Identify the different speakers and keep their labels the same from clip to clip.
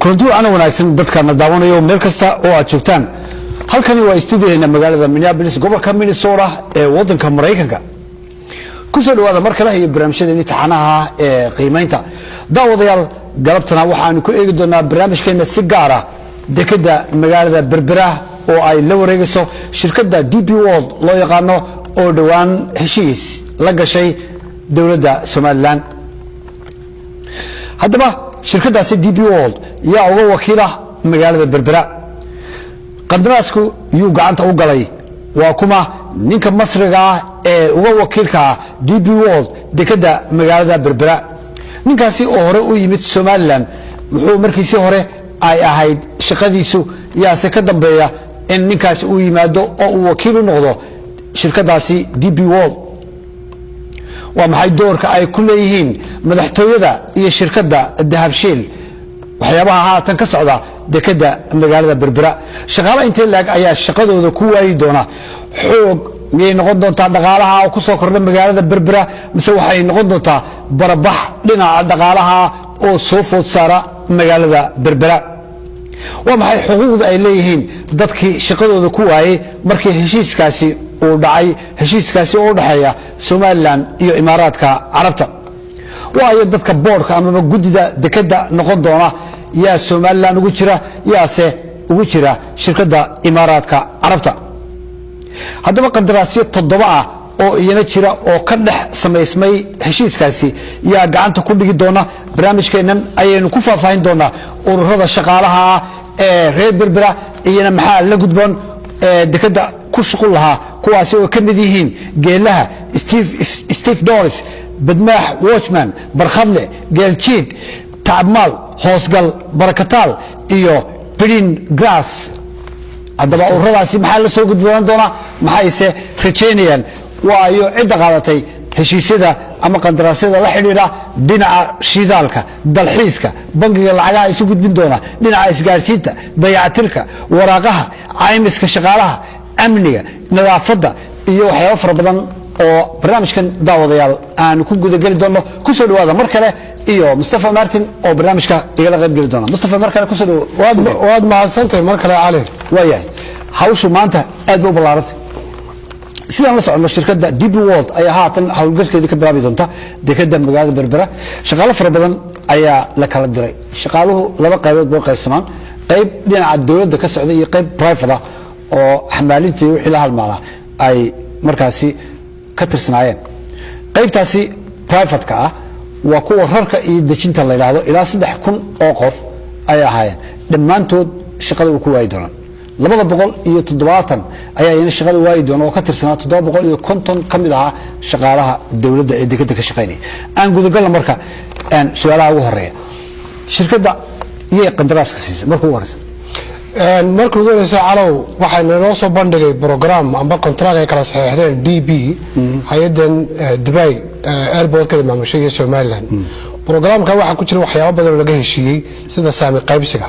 Speaker 1: kulanti wacan wanaagsan dadkana daawanayo meel kasta oo aad joogtaan halkani waa studio-deena magaalada Minneapolis gobolka Minnesota ee wadanka Mareykanka ku soo dhawaada mar kale iyo barnaamijyadeena taxanaha ee qiimeynta daawadayaal galabtana waxaan ku eegi doonaa barnaamijkeena si gaar ah dekada magaalada Berbera oo ay la wareegayso shirkadda DP World loo yaqaano oo dhawaan heshiis la gashay dawladda Somaliland haddaba shirkadaasi DP World yaa uga wakiila magaalada Berbera qandaraasku yuu gacanta u galay waa kuma ninka Masriga ah ee uga wakiilka DP World dekada magaalada Berbera ninkaasi oo hore u yimid Somaliland wuxuu markiisii hore ay ahayd shaqadiisu yaase ka dambeeya in ninkaasi uu yimaado oo uu wakiil u noqdo shirkadaasi DP World waa maxay doorka ay ku leeyihiin madaxtooyada iyo shirkadda dahabshiil waxyaabaha haatan ka socda dekada magaalada Berbera shaqaale intee laag ayaa shaqadooda ku waayi doona xoog miyay noqon doontaa dhaqaalaha oo ku soo kordha magaalada Berbera mise waxay noqon doontaa barabax dhinaca dhaqaalaha oo soo food saara magaalada Berbera waa maxay xuquuqda ay leeyihiin dadkii shaqadooda ku waayay markii heshiiskaasi uu dhacay heshiiskaasi oo dhaxeeya Somaliland iyo Imaaraadka Carabta waayo dadka boardka ama gudida dekada noqon doona yaa Somaliland ugu jira yaase ugu jira shirkadda Imaaraadka Carabta haddaba qandaraasyo 7 ah oo iyana jira oo ka dhex sameysmay heshiiskaasi yaa gacanta ku dhigi doona barnaamijkeenan ayaynu ku faahfaahin doonaa ururada shaqaalaha ee reer Berbera iyana maxaa la gudboon dekada ku shaqo lahaa kuwaasi oo ka mid yihiin geelaha Steve Doris badmaax Watchman barkhadle geeljiid tacmaal hoosgal barakataal iyo Green Grass haddaba ururadaasi maxaa la soo gudboon doona maxayse rajeynayaan waayo cid qaadatay heshiisyada ama qandaraasyada la xiriira dhinaca shidaalka dalxiiska bangiga lacagaha isu gudbin doona dhinaca isgaarsiinta dayactirka waraaqaha caymiska shaqaalaha amniga nadaafadda iyo waxyaabo fara badan oo barnaamijkan daawadayaal aan ku guda gali doono ku soo dhawaada mar kale iyo Mustafa Martin oo barnaamijka igala qayb gali doona Mustafa mar kale ku soo
Speaker 2: waad mahadsantahay mar kale cali
Speaker 1: waayahay hawshu maanta aad u ballaaratay sidaan la socono shirkadda DP World ayaa haatan hawlgalkeedii ka bilaabi doonta dekada magaalada Berbera shaqaale fara badan ayaa la kala diray shaqaaluhu laba qaybood boo qaybsamaan qayb dhinaca dawladda ka socda iyo qayb private ah oo xamaalintii wixii la halmaala ay markaasi ka tirsanaayeen qaybtaasi private-ka ah waa kuwa rarka iyo dejinta la yiraahdo ilaa 3,000 oo qof ay ahaayeen dhammaantood shaqada uu ku waayay doonaan 270 ayaa iyana shaqada waayay doona oo ka tirsanaa 750 kamid ah shaqaalaha dawladda ee dekada ka shaqeynaya aan gudagalna marka su'aalaha ugu horeeya shirkadda iyo qandaraaska siisay markuu waraysan
Speaker 2: markuu waraysan calow waxay noo soo bandhigay program amba contract ay kala saxeexdeen DB hay'adan Dubai airport ka maamushay Somaliland programka waxa ku jira waxyaabo badan oo laga heshiiyay sida saami qaybsiga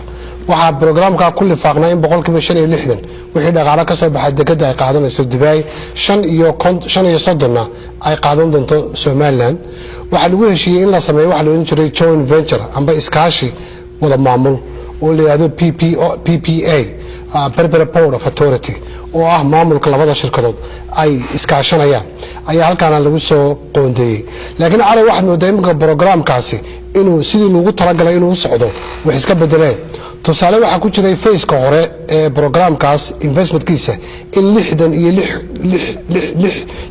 Speaker 2: waxa programka kulli faaqnaa in 560 wixii dhaqaale ka soo baxay dekada ay qaadanayso Dubai 5 ay qaadan doonto Somaliland waxa lagu heshiiyay in la sameeyo waxa loo jiray joint venture amba iskaashi wada maamul oo la yiraahdo PPA Berbera Port Authority oo ah maamulka labada shirkadood ay iskaashanayaan ayaa halkaan lagu soo qoondeeyay laakiin cali waxa moodaa in programkaasi inuu sidii lagu talagalay inuu socdo wax iska bedeleen tusaale waxa ku jiray phase-ka hore ee programkaas investmentkiisa in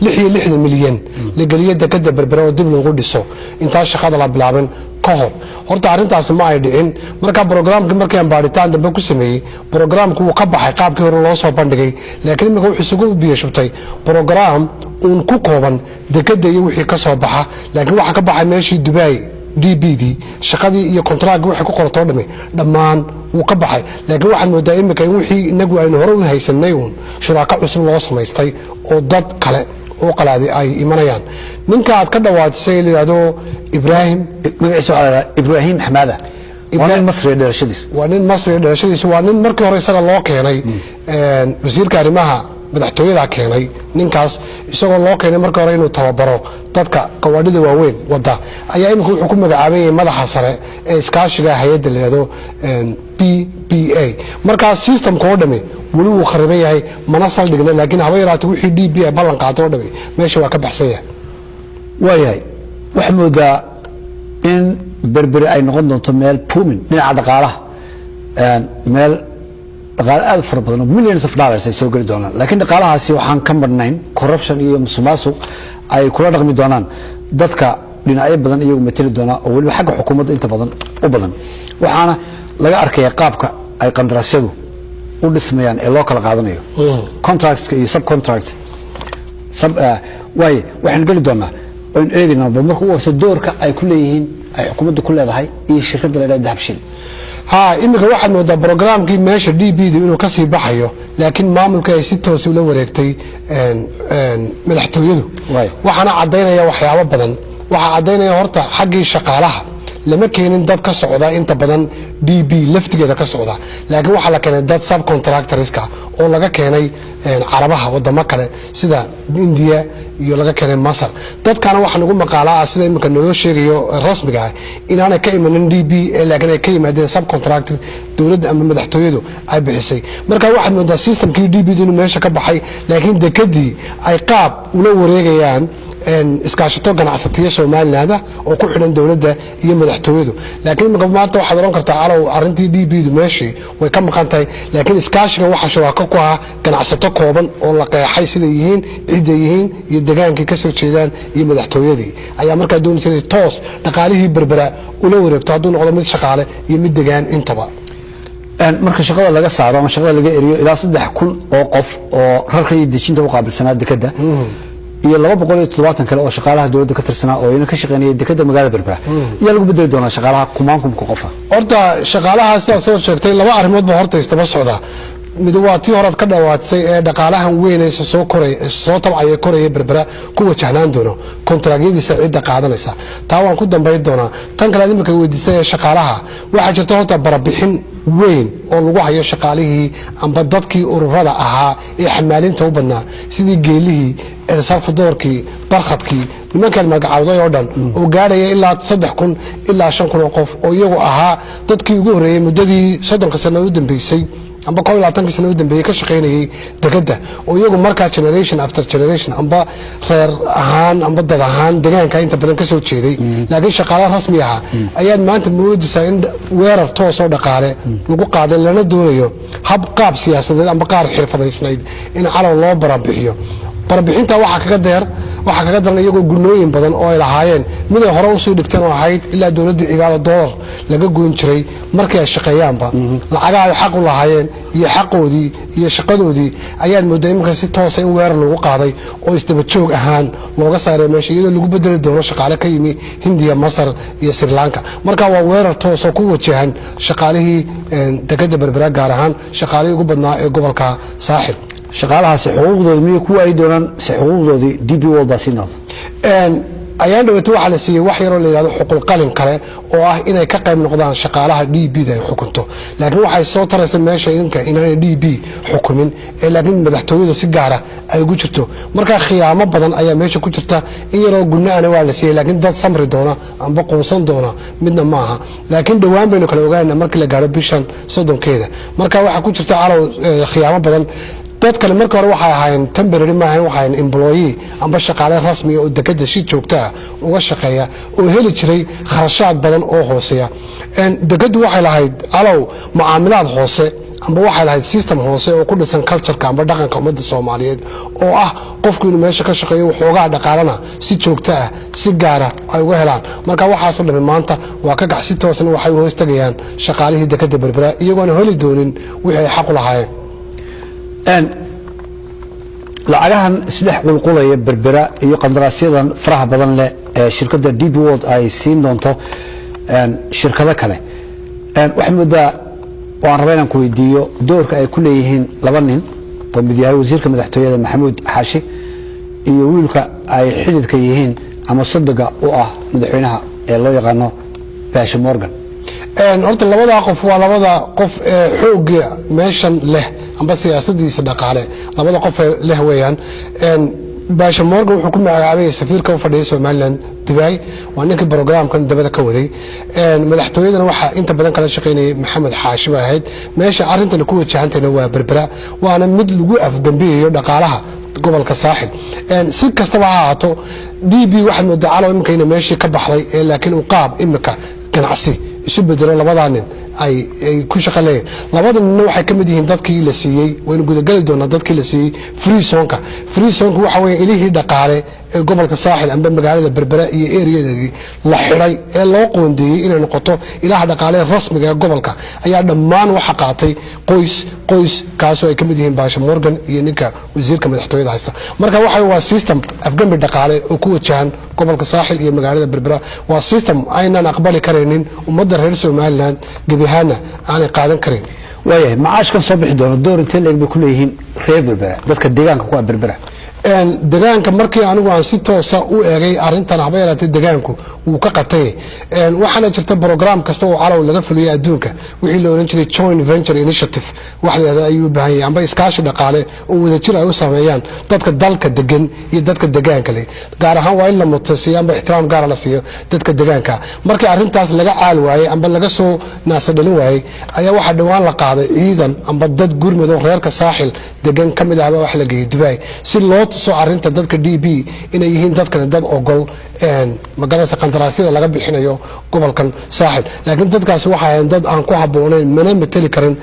Speaker 2: 60 milyan la galiyo dekada Berbera oo dib loogu dhiso inta shaqada la bilaabin kahor horta arintaas ma ay dhicin marka programka markii aan baaritaan dambe ku sameeyay programku uu ka baxay qaabkii hore loo soo bandhigay laakiin marka wuxuu isugu biyashubtay program uu ku kooban dekada iyo wixii ka soo baxa laakiin waxa ka baxay meeshii Dubai DBD shaqadii iyo contract waxa ku qorto dhamaan uu ka baxay laakiin waxaan moodaa in wixii inagu aynu hore u haysanay shuraaka cusub loo sameystay oo dad kale oo qalaadi ay imanayaan ninka aad ka dhawaajisay ilaado Ibrahim Hamada waa nin Masri dhalashadiis waa nin markii hore isaga loo keenay wasiirka arrimaha madaxtooyada keenay ninkaas isagoo loo keenay markii hore inuu tababaro dadka qawaadhida waaweyn wada ayaa imika wuxuu ku magacaabay madaxa sare ee iskaashiga hay'adda leedo PPA markaas systemka oo dhame wali uu khariban yahay mana saldhigna laakiin haba yaraatay wixii DPA ballan qaato oo dhame meesha waa ka baxsan yahay
Speaker 1: waayahay wax moodaa in berberi ay noqon doonto meel pumin dhinaca dhaqaalaha meel dhaqaale aad fara badan oo millions of dollars ay soo gali doonaan laakiin dhaqaalahaasi waxaan ka marnayn corruption iyo musuqmaasuq ay kula dhaqmi doonaan dadka dhinacyo badan iyagu matali doonaa oo waliba xagga xukuumadda inta badan u badan waxaana laga arkaya qaabka ay qandaraasyadu u dhismayaan ee loo kala qaadanayo contractska iyo subcontract waaye waxaan geli doonaa oon eegaynaa bal marka u horta doorka ay ku leeyihiin ay xukuumaddu ku leedahay iyo shirkadda la yidhahdo dahabshiil
Speaker 2: imika waxaad moodaa programkii meesha DPdu inuu ka sii baxayo laakiin maamulka ay si toos ula wareegtay madaxtooyadu waxaana cadaynaya waxyaabo badan waxa cadaynaya horta xaggii shaqaalaha lama keenin dad ka socda inta badan DP laftigeeda ka socda laakiin waxa la keenay dad subcontractorska oo laga keenay carabaha wadamo kale sida India iyo laga keenay Masar dadkana waxa nagu maqaalaa sida imika noo sheegayo rasmiga ah inaanay ka imanin DP laakiin ay ka yimaadeen subcontractor dawladda ama madaxtooyadu ay bixisay marka waxa moodaa systemkii DP inuu meesha ka baxay laakiin dekadii ay qaab ula wareegayaan iskaashato ganacsatiyo Soomaaliland oo ku xidhan dawladda iyo madaxtooyadu laakiin marka maanta waxaad oran kartaa calow arintii DPdu meeshii way ka maqan tahay laakiin iskaashiga waxa shuraako ku ah ganacsato kooban oo la qeexay sida yihiin cid yihiin iyo deegaankii ka soo jeedaan iyo madaxtooyadii ayaa markaa doonayay toos dhaqaalihii berbera ula wareegto hadduu noqdo mid shaqaale iyo mid deegaan intaba
Speaker 1: marka shaqada laga saaro ama shaqada laga eriyo ilaa 3,000 oo qof oo rarka iyo dejinta u qaabilsanaa dekada iyo 270 kale oo shaqaalaha dawladda ka tirsanaa oo ina ka shaqeynayay dekada magaalada berbera iyo lagu bedeli doonaa shaqaalaha kumaankumka qofa
Speaker 2: horta shaqaalaha sidaas soo sheegtay laba arrimood ba horta istaba socda mid waa tii hore ka dhawaadsay ee dhaqaalahan weynaysa soo tabcaya koraya berbera ku wajahnaan doono kontraagyadiisa cidda qaadanaysa taa waan ku dambayn doonaa tan kale imika weydiisay shaqaalaha waxa jirta horta barabixin weyn oo lagu hayo shaqaalihii amba dadkii ururada ahaa ee xamaalinta u badnaa sidii geelihii sarfudoorkii barkhadkii nimankan magacawday oo dhan oo gaaraya ilaa 3,000 ilaa 5,000 oo qof oo iyagu ahaa dadkii ugu horeeyay muddadii 30 sano u dambeysay amba 20 sano u dambeeyay ka shaqeynayay dekada oo iyagu markaa generation after generation amba reer ahaan amba dad ahaan deegaanka inta badan ka soo jeeday laakiin shaqaalaha rasmi ah ayaad maanta moodaysaa in weerar toos oo dhaqaale lagu qaaday lana doonayo hab qaab siyaasadeed amba qaar xirfadeysnayd in calaw loo barabixiyo barbixinta waxa kaga daran iyagoo gunooyin badan oo ay lahaayeen mid ay hore u soo dhigteen oo ahayd ilaa dawladda cigaalo dollar laga goyn jiray markii ay shaqeeyaanba lacagaha ay xaq u lahaayeen iyo xaqoodii iyo shaqadoodii ayaad moodaa iminka si toos in weerar lagu qaaday oo isdaba joog ahaan looga saaray meesha iyadoo lagu bedeli doono shaqaale ka yimi Hindiya Masar iyo Sri Lanka marka waa weerar toos oo ku wajahan shaqaalihii dekada berbera gaar ahaan shaqaalihii ugu badnaa ee gobolka Saaxil
Speaker 1: shaqaalahaasi xuquuqdooda miyay ku ay doonaan si xuquuqdoodii DP World baa siinado
Speaker 2: ayaan dhawaato waxa la siiyay wax yar oo la yiraahdo xuquuq qalin kale oo ah inay ka qayb noqdaan shaqaalaha DPda ay xukunto laakiin waxay soo taraysan meesha inay DP xukumin ee laakiin madaxtooyada si gaar ah ay ugu jirto marka khiyaamo badan ayaa meesha ku jirta in yar oo gunaana waa la siiyay laakiin dad samri doona amba qoonsan doona midna maaha laakiin dhawaan baynu kala ogaanaa markii la gaaro bishan 30keeda marka waxa ku jirta calaw khiyaamo badan dad kale marka hore waxay ahaayeen temporary maahan waxay employee amba shaqaale rasmi oo dekada si joogta ah uga shaqeeya oo heli jiray kharashaad badan oo hooseeya dekadu waxay lahayd calaw macaamilaad hoose amba waxay lahayd system hoose oo ku dhisan culture-ka amba dhaqanka ummadda Soomaaliyeed oo ah qofku inuu meesha ka shaqeeyo waxoogaa dhaqaalana si joogta ah si gaar ah ay uga helaan marka waxaas oo dhan maanta waa ka gacsi toosan waxay hoos tagayaan shaqaalihii dekada berbera iyagoo heli doonin wixii ay xaq u lahaayeen
Speaker 1: lacagahan isdhex qulqulaya berbera iyo qandaraasyada faraha badan leh ee shirkadda DP World ay siin doonto shirkado kale waxa moodaa waan rabaa inaan ku weydiiyo doorka ay ku leeyihiin laba nin oo mid yahay wasiirka madaxtooyada Maxamuud Xaashi iyo wiilka ay xididka yihiin ama sadaga u ah madaxweynaha ee loo yaqaano Baasha Morgan
Speaker 2: horta labada qof waa labada qof xoogga meeshan leh amba siyaasadiisa dhaqaale labada qof leh weeyaan baasha Morgan wuxuu ku magacaabay safiirka u fadhiya Soomaaliland Dubai waa ninkii programkan dabada ka waday madaxtooyadana waxa inta badan kala shaqeynayay Maxamed Xaashi ahayd meesha arintan ku wajahantayna waa Berbera waana mid lagu afgambiyo dhaqaalaha gobolka saaxil si kastaba ha ahaato DB waxa moodaa calaw imka inay meeshii ka baxday laakiin uu qaab imka ganacsi isu bedelo labada nin ay ku shaqaleen labada nin waxay kamid yihiin dadkii la siiyay wayna gudagali doonaa dadkii la siiyay free zonka waxa weeye ilihii dhaqaale ee gobolka saaxil amba magaalada Berbera iyo area-deedii la xiray ee loo qoondeeyay inay noqoto ilaha dhaqaale rasmiga ee gobolka ayaa dhammaan waxa qaatay qoys kaasoo ay kamid yihiin Baasha Morgan iyo ninka wasiirka madaxtooyada haysta marka waxa waa system afgambi dhaqaale oo ku wajahan gobolka saaxil iyo magaalada Berbera waa system aynan aqbali kareenin ummadda reer Soomaaliland gabihana aanay qaadan karin
Speaker 1: waayahay macaashkan soo bixi doona door intee leeg bay ku leeyihiin reer Berbera dadka deegaanka ku Berbera
Speaker 2: deegaanka markii anigu aan si toos ah u eegay arintan habeeraatay deegaanku uu ka qatay waxaana jirta program kasta oo calaw laga fuliyay adduunka wixii la oran jiray joint venture initiative waxda ayuu baahan yahay amba iskaashi dhaqaale oo wadajir ay u sameeyaan dadka dalka degan iyo dadka deegaanka leh gaar ahaan waa in la mutasiyo amba ixtiraam gaar ah la siiyo dadka deegaanka markii arintaas laga caal waayay amba laga soo naasadhalin waayay ayaa waxa dhawaan la qaaday ciidan amba dad gurmado reerka saaxil degan kamid ah wax la geeyay Dubai si loo soo arinta dadka DB inay yihiin dadkan dad ogol magaalada qandaraasyada laga bixinayo gobolkan saaxil laakiin dadkaasi waxa ay dad aan ku haboonayn mana matali karin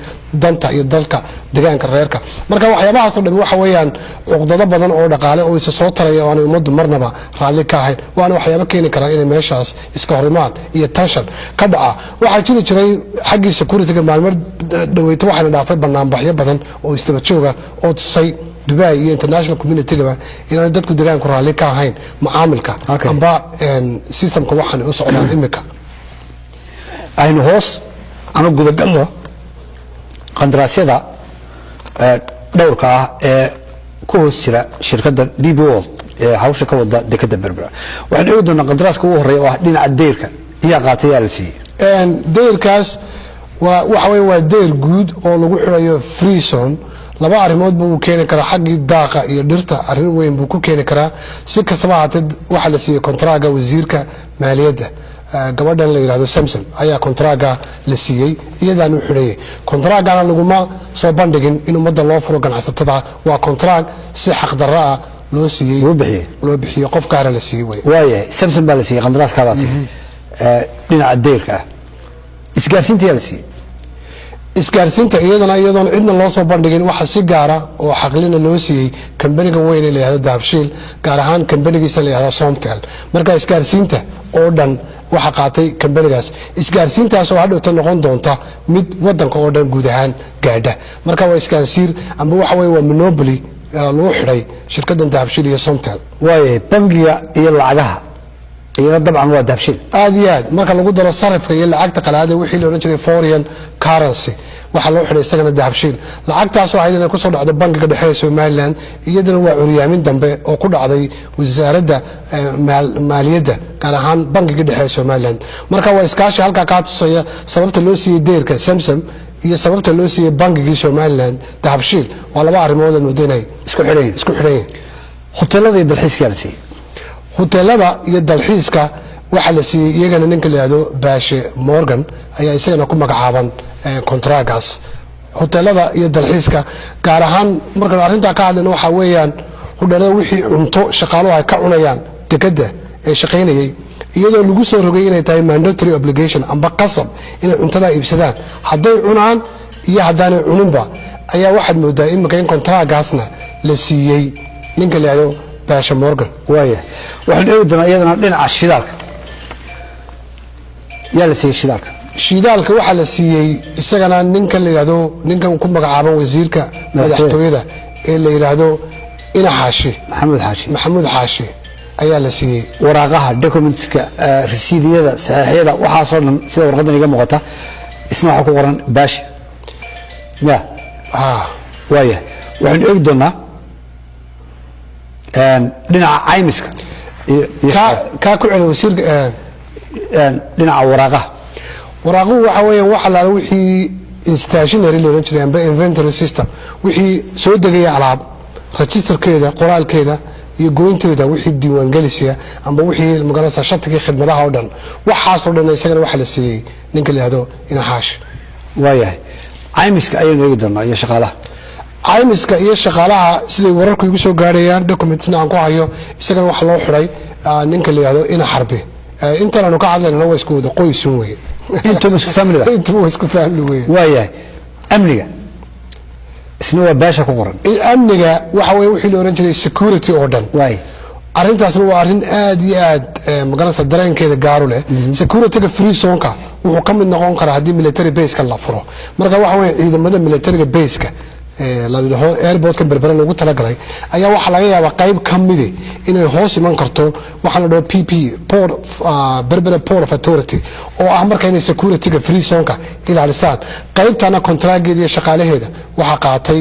Speaker 2: danta iyo dalka deegaanka reerka marka waxyaabahaas oo dhan waxa weeyaan cuqdado badan oo dhaqaale oo isa soo taraya oo aan umadu marnaba raali ka ahayn waana waxyaabo keeni kara in meeshaas iska horimaad iyo tension ka dhaca waxa jiray xagii security-ga maalmo dhaweyto waxaana dhaafay banaanbaxyo badan oo istaba jooga oo tusay Dubai iyo international community-ga inay dadku deegaanka raali ka ahayn macaamilka amba systemka waxaan u socdaan imika
Speaker 1: aynu hoos ama gudagalno qandaraasyada dhowrka ah ee ku hoos jira shirkadda DB World ee hawsha ka wada dekada Berbera waxaan eegi doonaa qandaraaska ugu horeeya oo ah dhinaca deyrka iyo qaataya la siiyay
Speaker 2: deyrkaas waxa weeye waa deyr guud oo lagu xirayo free zone laba arimood buu keeni karaa xaqii daaqa iyo dhirta arin weyn buu ku keeni karaa si kastaba ahaatee waxa la siiyay kontraaga wasiirka maaliyadda gabadhan la yiraahdo Samson ayaa kontraaga la siiyay iyadaan u xidhay kontraagana laguma soo bandhigin in umada loo furo ganacsatada waa kontraag si xaq darro ah loo siiyay loo bixiyo qof gaar ah la siiyay
Speaker 1: waayahay Samson baa la siiyay qandaraaska baatay dhinaca deyrka isgaarsiinta la siiyay isgaarsiinta iyadana cidna loo soo bandhigin waxa si gaar ah oo xaqlina loo siiyay kambaniga weyn ee la yiraahdo Dahabshiil gaar ahaan kambanigiisa la yiraahdo Somtel marka isgaarsiinta oo dhan waxa qaatay kambanigaas isgaarsiintaas oo hadhow noqon doonta mid wadanka oo dhan guud ahaan gaadha marka waa isgaarsiin amba waxa weeye waa monopoly loo xidhay shirkaddan Dahabshiil iyo Somtel waayahay bangiga iyo lacagaha iyo dabcan waa Dahabshiil
Speaker 2: aad iyo aad marka lagu daro sarifka iyo lacagta qalaad wixii la oran jiray foreign currency waxa loo xidhay isagana Dahabshiil lacagtaas oo ay ku soo dhacday bangiga dhexe ee Soomaaliland iyadana waa curyaamin dambe oo ku dhacday wasaaradda maaliyadda gaar ahaan bangiga dhexe ee Soomaaliland marka waa iskaashi halka ka tusaya sababta loo siiyay deyrka Samsung iyo sababta loo siiyay bangiga Soomaaliland Dahabshiil waa laba arrimood oo mudanay isku xidhay
Speaker 1: hoteelada iyo dalxiiska la siiyay
Speaker 2: hoteelada iyo dalxiiska waxa la siiyay iyagana ninka la yiraahdo Baashe Morgan ayaa isagana ku magacaaban kontraagaas hoteelada iyo dalxiiska gaar ahaan marka arinta ka hadlayno waxa weeyaan hoteelada wixii cunto shaqaaluhu ay ka cunayaan dekada ee shaqeynayay iyadoo lagu soo rogay inay tahay mandatory obligation amba qasab inay cuntada iibsadaan haday cunaan iyo hadaan cuninba ayaa waxaad moodaa in markay kontraagaasna la siiyay ninka la yiraahdo Baashe Morgan
Speaker 1: waaya waxaan eegi doonaa iyadana dhinaca shidaalka yaa la siiyay
Speaker 2: shidaalka waxa la siiyay isagana ninka la yiraahdo ninkan ku magacaaban wasiirka madaxtooyada ee la yiraahdo Ina Xaashi Maxamuud Xaashi ayaa la siiyay
Speaker 1: waraaqaha documentska rasiidiyada saxiixyada waxa soo dhan sida warqadan iga muuqata isna waxa ku qoran Baashe waaya waxaan eegi doonaa dhinaca caymiska
Speaker 2: ka ku celiyo wasiirka
Speaker 1: dhinaca
Speaker 2: waraaqu waxa weeyaan waxa la wixii stationery loo jiray amba inventory system wixii soo degay alaab registerkeeda qoraalkeeda iyo goynteeda wixii diiwaan gelisiya amba wixii magaranaysa shatiga khidmadaha oo dhan waxaas oo dhan isagana waxa la siiyay ninka leeyahay ina haash
Speaker 1: waayahay caymiska ayay noogi doonaa iyo shaqaalaha
Speaker 2: caymiska iyo shaqaalaha siday wararku igu soo gaarayaan documentsna aan ku hayo isagana waxa loo xiray ninka leeyahay ina xarbi inta aanu ka hadlayno waa isku wada qoysun weey
Speaker 1: intuu isku family ba
Speaker 2: intuu isku family weey
Speaker 1: waayahay amniga isna waa baasha ku qoran
Speaker 2: amniga waxa weey wixii loo oran jiray security oo dhan
Speaker 1: waay
Speaker 2: arintaasna waa arin aad iyo aad magaranaysa dareenkeeda gaaru leh security-ga free zone-ka wuxuu ka mid noqon karaa haddii military base-ka la furo marka waxa weey ciidamada military base-ka la yiraahdo airport-ka Berbera lagu talagalay ayaa waxa laga yaabaa qayb ka mid ah inay hoos iman karto waxa la dhaho PP Port Berbera Port of Authority oo ah marka inay security-ga free zone-ka ilaalisaan qaybtana contract-geeda iyo shaqaalaheeda waxa qaatay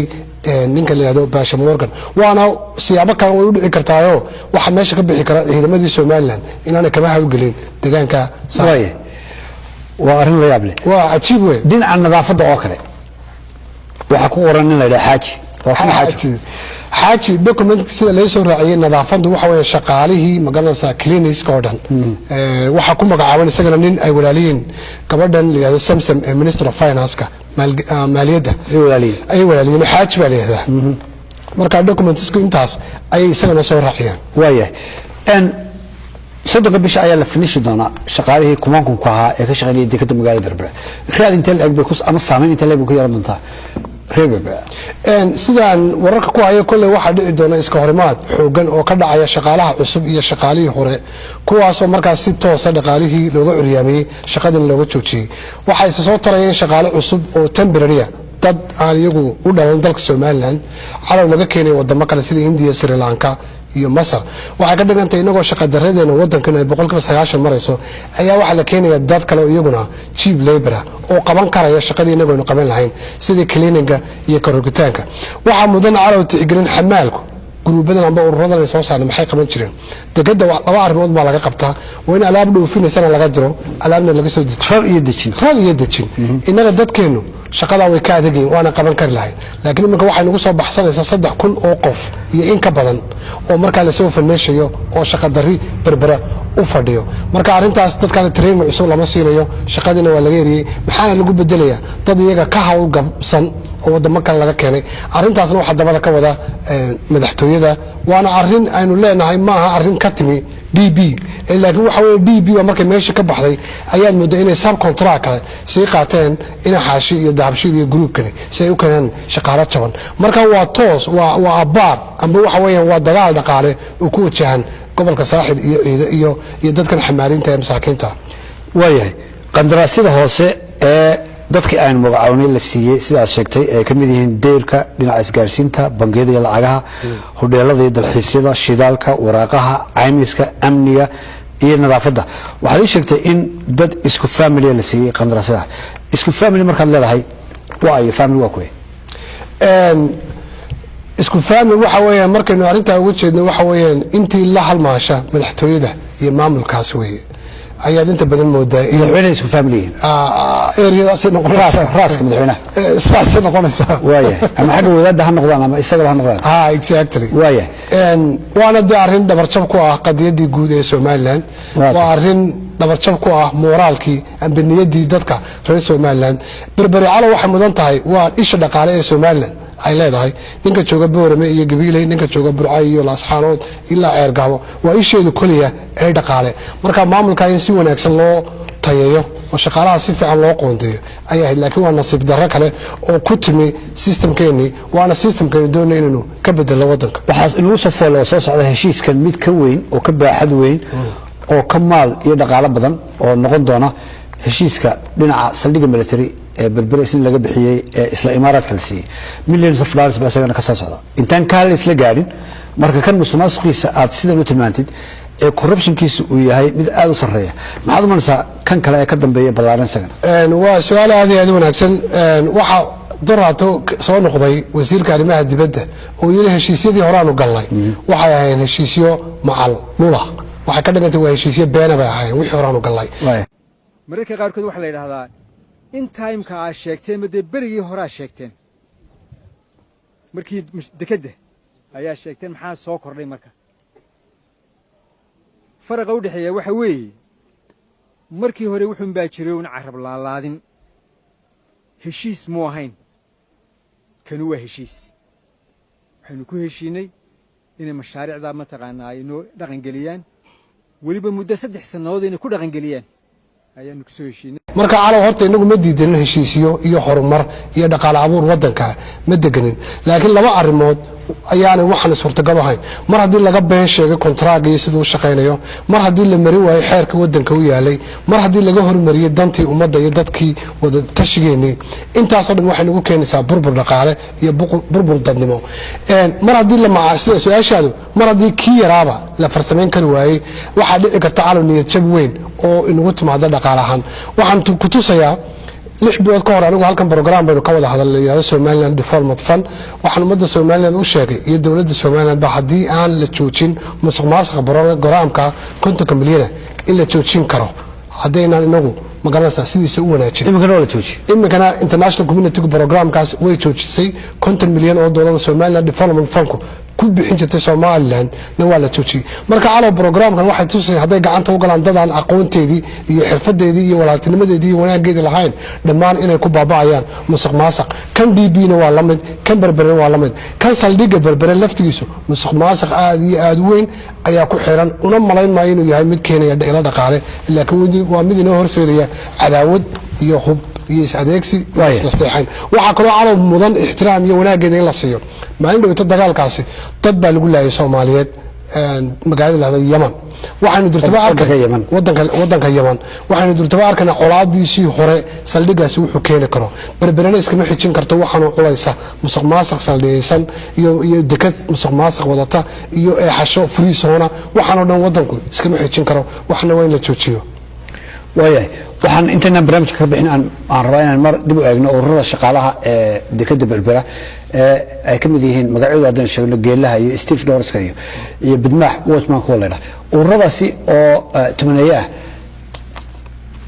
Speaker 2: ninka leeyahay Baasha Morgan waana siyaabo kale oo u dhici kartaayo waxa meesha ka bixi kara ciidamadii Soomaaliland inaanay kama hawlgelin deegaanka
Speaker 1: Soomaaliya waa arin la yaab leh
Speaker 2: waa ajiib weey
Speaker 1: dhinaca nadaafadda oo kale waxa ku qoran in la yiraahdo xaaji document sida la soo raaciyay nadaafaddu waxa weeye shaqaalihii magaranaysa clinics oo dhan waxa ku magacaaban isagana nin ay walaaliin gabadhan leeyahay Samsam Minister of Finance-ka maaliyadda ay walaaliin xaaji baa leeyahay marka documentsku intaas ay isagana soo raaciyaan waayahay صدق بيش أيام لفنيش دونا شقاريه كمانكم كها كشغالية دي كده مقالة بربرة خيال انت اللي بيكوس أما الصامين انت اللي بيكو يردنتا ريبه
Speaker 2: sidaan wararka ku hayo kulay waxa dhici doona iska horimaad xoogan oo ka dhacaya shaqaalaha cusub iyo shaqaalihii hore kuwaas oo markaas si toos ah dhaqaalihii looga curyaamay shaqadii looga joojiyay waxa ay soo tarayeen shaqaale cusub oo temporary dad aan iyagu u dhalan dalka Soomaaliland calaw laga keenay wadamo kale sida India Sri Lanka iyo Masar waxa ka dhigantay inagoo shaqo dareedeena wadankan ay 190 marayso ayaa waxa la keenaya dad kale oo iyaguna cheap labor oo qaban karaya shaqadii inagoo qaban lahayn sida cleaninga iyo korogitaanka waxa mudan calaw tixgelin xamaalku gruubadan amba ururadan ay soo saarnay maxay qaban jireen degada laba arrimood ma laga qabtaa waa in alaab dhoofinaysan laga diro alaabna laga soo dejiyo hal iyo dejin inaga dadkeenu shaqada way ka adeegeen waana qaban kar lahayn laakiin marka waxay nagu soo baxsanaysaa 3,000 oo qof iyo in ka badan oo marka la soo faneeshayo oo shaqo dari Berbera u fadhiyo marka arintaas dadka training cusub lama siinayo shaqadina waa laga yariyay maxaana lagu bedelayaa dad iyaga ka hawl gabsan oo wadamo kale laga keenay arintaasna waxa dabada ka wada madaxtooyada waana arin aynu leenahay ma aha arin ka timi DB laakiin waxa weeye DB waa markay meesha ka baxday ayaa muddo inay sub contract kale si qaateen in xaashi iyo dahabshiil iyo groupkani si ay u keenan shaqaale jaban marka waa toos waa abaar amba waxa weeyaan waa dagaal dhaqaale oo ku wajahan gobolka saaxil iyo dadkan xamaalinta ee masaakiinta
Speaker 1: waayahay qandaraasyada hoose ee dadkii aan magacawnay la siiyay sidaas sheegtay ay kamid yihiin deerka dhinaca isgaarsiinta bangiyada iyo lacagaha hodheelada iyo dalxiisyada shidaalka waraaqaha caymiska amniga iyo nadaafadda waxay sheegtay in dad isku family la siiyay qandaraasyada isku family markaad leedahay waa ay family waa kuwee
Speaker 2: isku family waxa weeyaan markaynu arinta ugu jeedno waxa weeyaan intii la halmaasha madaxtooyada iyo maamulkaas weeye ayaad inta badan moodaa in
Speaker 1: madaxweynaha isku family
Speaker 2: area
Speaker 1: raaska madaxweynaha
Speaker 2: saas noqonaysa
Speaker 1: waayahay ama xagga wadaadda ha noqdaan ama isaga ha noqdaan
Speaker 2: exactly
Speaker 1: waayahay
Speaker 2: waana arin dhabarjab ku ah qadiyadii guud ee Soomaaliland waa arin dhabarjab ku ah moraalkii amniyadii dadka reer Soomaaliland Berbera calaw waxa mudan tahay waa isha dhaqaale ee Soomaaliland ay leedahay ninka jooga Boorame iyo Gabiley ninka jooga Burcay iyo Laasxaanood ilaa Ceergabo waa isheedu kaliya ee dhaqaale marka maamulka ay si wanaagsan loo tayeeyo oo shaqaalaha si fiican loo qoondeeyo ayaa laakiin waa nasiib darro kale oo ku timi systemkeeni waana systemkeeni doonay inuu ka bedelo wadanka
Speaker 1: waxaas inuu soo foolo soo socda heshiiskan mid ka weyn oo ka baaxad weyn oo ka maal iyo dhaqaale badan oo noqon doona heshiiska dhinaca saldhigga military ee Berbera in laga bixiyay ee isla Imaaraadka la siiyay millions of dollars baa isagana ka soo socda intaan ka isla gaarin marka kan musuqmaasuqiisa aad sida u tilmaantid ee corruptionkiisu uu yahay mid aad u sareeya maxaad umanaysaa kan kale ee ka dambeeya ballaaran isagana
Speaker 2: waa su'aal aad iyo aad u wanaagsan waxa daraato soo noqday wasiirka arrimaha dibadda oo yiri heshiisyadii hore aanu galnay waxay ahaayeen heshiisyo macal lula waxa ka dhigantay waa heshiisyo been ah ahaayeen wixii hore aanu galnay
Speaker 3: mararka qaarkood waxa la yiraahdaa in time-ka aad sheegteen ma berigii hore aad sheegteen markii dekada ayaa sheegteen maxaa soo kordhay marka faraqa u dhaxeeya waxa weeye markii hore wuxuu baa jiray un carab laalaadin heshiis mu ahayn kanu waa heshiis waxaynu ku heshiinay inay mashaariicda ma taqaanaa ay noo dhaqan geliyaan waliba muddo 3 sanadood inay ku dhaqan geliyaan ayaanu ku soo heshiinay
Speaker 2: marka calaw horta inagu ma diidan heshiisiyo iyo horumar iyo dhaqaale abuur wadanka ma deganin laakiin laba arimood ayaana waxaan suurtagal ahayn mar hadii laga been sheegay kontraag iyo sidoo shaqeynayo mar hadii la mari waayo xeerka wadanka u yaalay mar hadii laga hormariyay dantii ummadda iyo dadkii wada tashigeennay intaas oo dhan waxay nagu keenaysaa burbur dhaqaale iyo burbur dadnimo mar hadii la macaasida su'aashaadu mar hadii kii yaraaba la farsameyn kari waayay waxa dhici karta calaw niyad jab weyn oo inagu timaado dhaqaalahan waxaan ku tusayaa 6 bilood ka hor anigu halkan program baynu ka wada hadalnay Somaliland Development Fund waxaan ummadda Somaliland u sheegay iyo dawladda Somaliland ba hadii aan la joojin musuqmaasuqa programka 50 milyan in la joojin karo hadayna inagu magaranaysa sidiisa u wanaajin imikana international community programkaas way joojisay 50 milyan oo dollar Somaliland Development Fund ku bixin jirtay Somaliland na waa la joojiyay marka calaw programkan waxay tusay haday gacanta u galaan dadaan aqoonteedii iyo xirfadeedii iyo walaaltinimadeedii iyo wanaageeda lahayn dhamaan inay ku baabaayaan musuqmaasuq kan DB na waa lamid kan berberan waa lamid kan saldhiga berberan laftigiisu musuqmaasuq aad iyo aad weyn ayaa ku xiran una malayn maayo inuu yahay mid keenaya ila dhaqaale laakiin waa mid inoo horseedaya cadaawad iyo hub iyo adeegsi islasteexayn waxa kale oo calaw mudan ixtiraam iyo wanaageeda in la siiyo maalin dhawta dagaalkaasi dad baa lagu laayay Soomaaliyeed magaalada Yemen waxaanu dirtaba wadanka Yemen waxaanu dirtaba arkana colaadiisii hore saldhigaasi wuxuu keenay karo berberana iskama xijin karto waxaanu culaysa musuqmaasuq saldhigaysan iyo dekad musuqmaasuq wadata iyo xasho friisona waxaanu dhan wadanku iskama xijin karo waxna waa in la joojiyo
Speaker 1: waayahay waxaan intana barnaamijka ka bixin aan rabaa inaan mar dib u eegno ururada shaqaalaha ee dekada berbera ay ka mid yihiin magacyadooda haddaan sheegno geelaha iyo Steve Dorska iyo Bidmaax Watchman College ururadaasi oo tumaneeya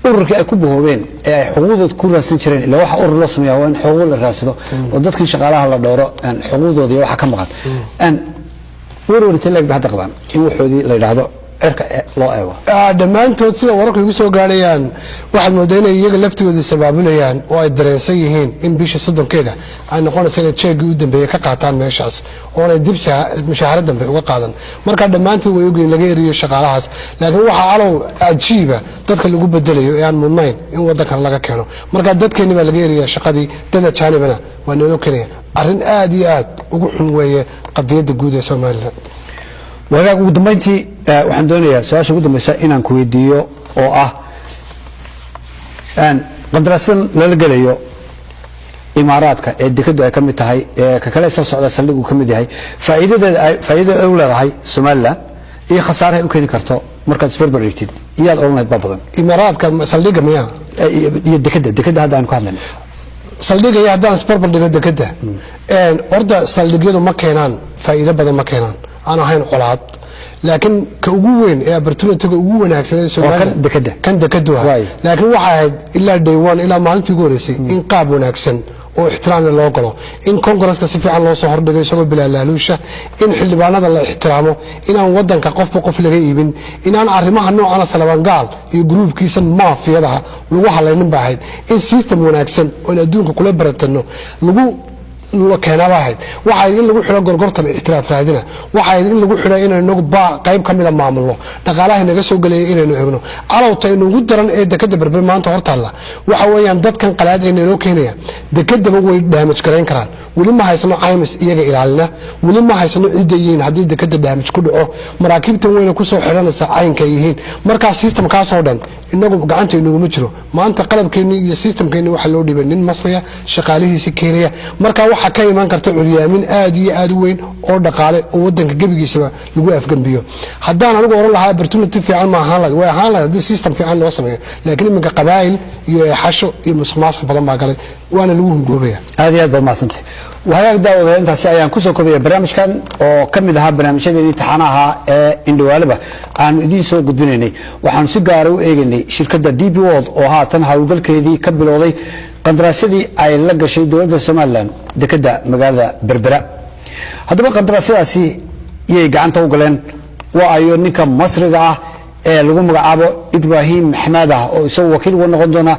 Speaker 1: ururka ay ku boobeen ee ay xuquuqdooda ku raadsan jireen ilaa waxa urur loo sameeyaa waa in xuquuq la raadsado oo dadkii shaqaalaha la dhowro aan xuquuqdooda iyo waxa ka maqan aan ururta leeg baa qabaan in waxoodii la yiraahdo cirka loo eego
Speaker 2: dhamaantood sida wararku igu soo gaarayaan waxaad moodaynay iyaga laftigooda sabaabulayaan oo ay dareensan yihiin in bisha 30keeda ay noqonayso inay jeegi u dambeeyay ka qaataan meeshaas oo ay dib mushaharada dambe uga qaadan marka dhamaantood way ogeen laga eriyo shaqaalahaas laakiin waxa calow ajiiba dadka lagu bedelayo ee aan mudnayn in wadanka laga keeno marka dadkeena baa laga eriyaa shaqadii dada jaanibana waa noo keenaya arrin aad iyo aad ugu xun weeye qadiyada guud ee Soomaaliland
Speaker 1: wadaag ugu dambeyntii waxaan doonayaa su'aasha ugu dambaysa inaan ku weydiiyo oo ah qadrasan la galayo imaaraadka ee dekadu ay ka mid tahay ka kale soo socda saldhigu ka mid yahay faa'iidada u leedahay Soomaaliland iyo khasaare u keeni karto markaad isbarbar dhigtid iyaad oranayd badan
Speaker 2: imaaraadka saldhiga miya
Speaker 1: iyo dekada hadda aan ku hadlayno
Speaker 2: saldhiga iyo haddaan isbarbar dhigo dekada orda saldhigyadu ma keenaan faa'iido badan ma keenaan أنا هين قلعت لكن كوجوين يا برتون تجوجوين هكذا
Speaker 1: سؤال
Speaker 2: كان دكدوها لكن واحد إلا ديوان إلا ما أنت جورسي إن قابون أكسن واحترام الله قلنا إن كونغرس كسيف عن الله صهر دقي سوى بلا لالوشة إن حل بعنا الله احترامه إن أنا ودن كقف بقف لغيبين إن أنا أعرفها النوع على سلمان قال يجروب كيسن ما في هذا لوها لين بعيد إن سيستم ونأكسن وإن أدونك كل برتنه لو كان واحد إن لو حلا قرقرة الاحتراف هذينا واحد إن لو حلا إن النقبة قريب كمل ما عمله نقاله إن جسوا قلي إن نهبنه على وطين وجدرن إذا كده بربما ما أنت هرت الله وحوي عن ضد كان قلاد إن لو كينيا ده كده هو دامج كرين كران ولما هيسمع عايمس يجي إلى علنا ولما هيسمع إيديين هذي ده كده دامج كله مراكب تموين كوسو حرنا ساعين كيهين مركز سيستم كاسودن إنه قعنت إنه مجرو ما أنت قلب كيني السيستم كيني وحلو دي بنين مصرية شقاله سكينية مركز حكاية ما كرت اليمين آدوين أو دقالة أو ودن كجيبي سبا لجوا في جنبيه حتى أنا أقول الله هاي برتون تفي عن ما هلا وهلا ده سيستم في عن وصمه لكن من قبائل يحشوا يمسخ ماسك بدل ما قال وأنا لوهم جوبيه
Speaker 1: هذه هذا ما سنتي وهاك داود انت سايان كسو كوبيا برنامج كان oo kamid aha barnaamijyada imtixaanaha ee indhawaalaba aan idin soo gudbinaynay waxaan si gaar ah u eegnay shirkadda DP World oo haatan hawlgalkeedii ka bilowday qandaraasyadii ay la gashay dawladda Soomaaliland dekedda magaalada Berbera haddaba qandaraasyadaasi iyay gacanta u galeen waa ayo ninka Masriga ah ee lagu magacaabo Ibrahim Maxamed oo isagoo wakiil u noqon doona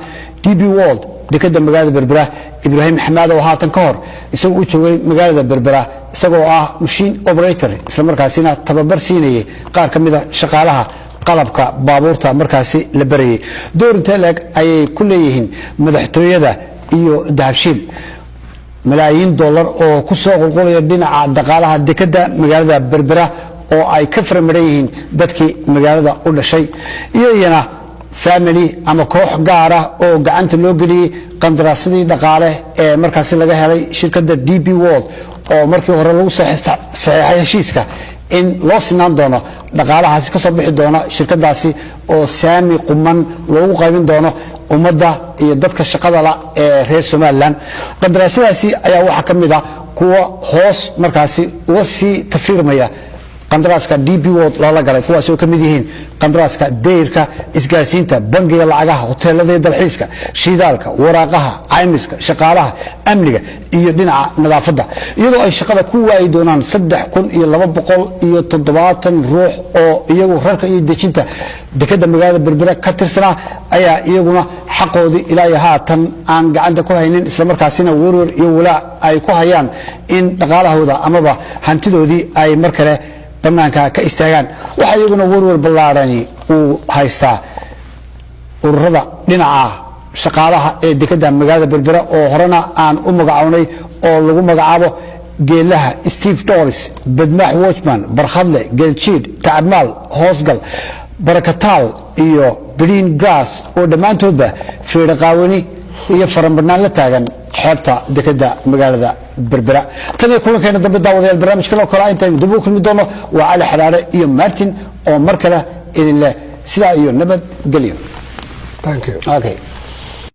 Speaker 1: DP World dekedda magaalada Berbera Ibrahim Maxamed oo haatan ka hor isagoo u joogay magaalada Berbera isagoo ah machine operator isla markaasina tababar siinayay qaar kamid ah shaqaalaha qalabka baabuurta markaasi la barayay doorinta lag ay ku leeyihiin madaxtooyada iyo dahabshiil malaayiin dollar oo ku soo qulqulaya dhinaca dhaqaalaha dekedda magaalada Berbera oo ay ka farmareeyeen dadkii magaalada u dhashay iyana family ama koox gaar ah oo gacanta loo galiyay qandaraasadii dhaqaale ee markaas laga helay shirkadda DP World oo markii hore lagu saxeexay heshiiska in loo sinaan doono dhaqaalahaasi ka soo bixi doona shirkadaasi oo saami quman loogu qaybin doono ummadda iyo dadka shaqada la ee reer Soomaaliland qandaraasadaasi ayaa waxa kamid ah kuwa hoos markaasi uga sii tafiirmaya qandaraaska DP World la galay kuwaas oo kamid yihiin qandaraaska deyrka isgaarsiinta bangiga lacagaha hoteelada dalxiiska shidaalka waraaqaha caymiska shaqaalaha amniga iyo dhinaca nadaafadda iyadoo ay shaqada ku waayay doonaan 3270 ruux oo iyagu rarka iyo dejinta dekedda magaalada Berbera ka tirsanaa ayaa iyaguna xaqoodii ilaa haatan aan gacanta ku haynin isla markaasina warwar iyo walaac ay ku hayaan in dhaqaalahooda amaba hantidoodii ay markale banaanka ka istaagaan waxa iyaguna warwar ballaarani uu haystaa ururada dhinaca shaqaalaha ee dekedda magaalada Berbera oo horena aan u magacawnay oo lagu magacaabo geelaha Steve Doris Badmaax Watchman Barkhadle Gelchiid Tacmaal Hoosgal Barakatal iyo Green Grass oo dhamaantoodba fiirqaawani iyo faranbanaan la taagan xeebta dekedda magaalada Berbera tan iyo kulankeena dambe daawadayaal barnaamijka loo kala inta dib u kulmi doono waa Ali Xaraare iyo Martin oo mar kale idin leh sida iyo nabad galiyo
Speaker 2: thank you
Speaker 1: okay